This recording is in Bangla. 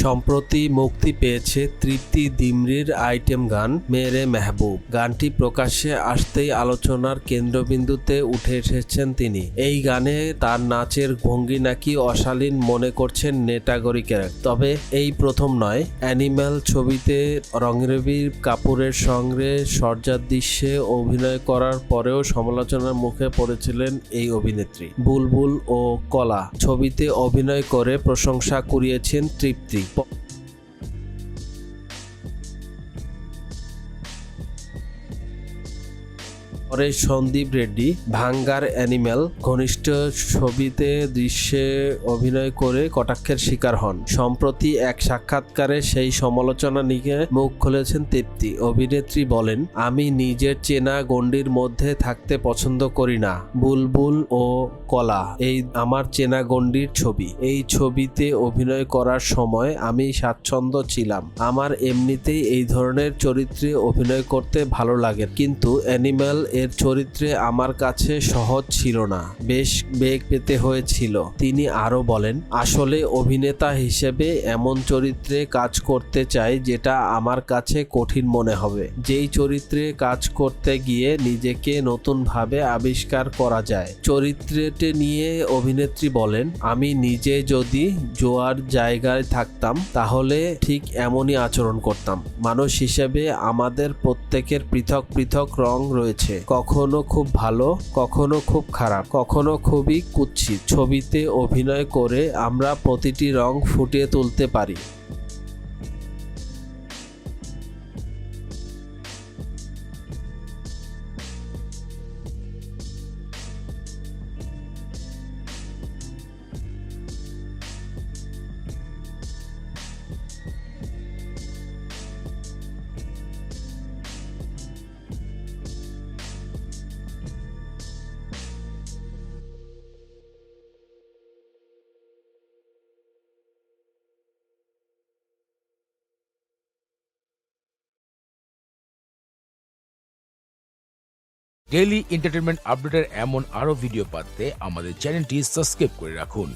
সম্প্রতি মুক্তি পেয়েছে তৃপ্তি ডিমরির আইটেম গান মেরে মেহবুব। গানটি প্রকাশ্যে আসতেই আলোচনার কেন্দ্রবিন্দুতে উঠে এসেছেন তিনি। এই গানে তার নাচের ভঙ্গি নাকি অশালীন মনে করছেন নেটাগরিকেরা। তবে এই প্রথম নয়, অ্যানিম্যাল ছবিতে রণবীর কাপুরের সঙ্গে সজ্জার দৃশ্যে অভিনয় করার পরেও সমালোচনার মুখে পড়েছিলেন এই অভিনেত্রী। বুলবুল ও কলা ছবিতে অভিনয় করে প্রশংসা কুড়িয়েছেন তৃপ্তি। পরে সন্দীপ রেড্ডি ভাঙ্গার অ্যানিম্যাল ঘনিষ্ঠ ছবিতে দৃশ্যে অভিনয় করে কটাক্ষের শিকার হন। সম্প্রতি এক সাক্ষাৎকারে সেই সমালোচনা নিয়ে মুখ খুলেছেন তৃপ্তি। অভিনেত্রী বলেন, আমি নিজের চেনা গণ্ডির মধ্যে থাকতে পছন্দ করি না। বুলবুল ও কলা এই আমার চেনা গণ্ডির ছবি। এই ছবিতে অভিনয় করার সময় আমি স্বাচ্ছন্দ্য ছিলাম। আমার এমনিতেই এই ধরনের চরিত্রে অভিনয় করতে ভালো লাগে, কিন্তু অ্যানিম্যাল এর চরিত্রে আমার কাছে সহজ ছিল না, বেশ বেগ পেতে হয়েছিল। তিনি আরো বলেন, আসলে অভিনেতা হিসেবে এমন চরিত্রে কাজ করতে চাই যেটা আমার কাছে কঠিন মনে হবে, যেই চরিত্রে কাজ করতে গিয়ে নিজেকে নতুনভাবে আবিষ্কার করা যায়। চরিত্রটি নিয়ে অভিনেত্রী বলেন, আমি নিজে যদি জোয়ার জায়গায় থাকতাম তাহলে ঠিক এমনই আচরণ করতাম। মানুষ হিসেবে আমাদের প্রত্যেকের পৃথক পৃথক রং রয়েছে, কখনো খুব ভালো, কখনো খুব খারাপ, কখনো খুবই কুৎসিত। ছবিতে অভিনয় করে আমরা প্রতিটি রং ফুটিয়ে তুলতে পারি। ডেইলি এন্টারটেইনমেন্ট আপডেটের এমন আরো ভিডিও পাতে আমাদের চ্যানেলটি সাবস্ক্রাইব করে রাখুন।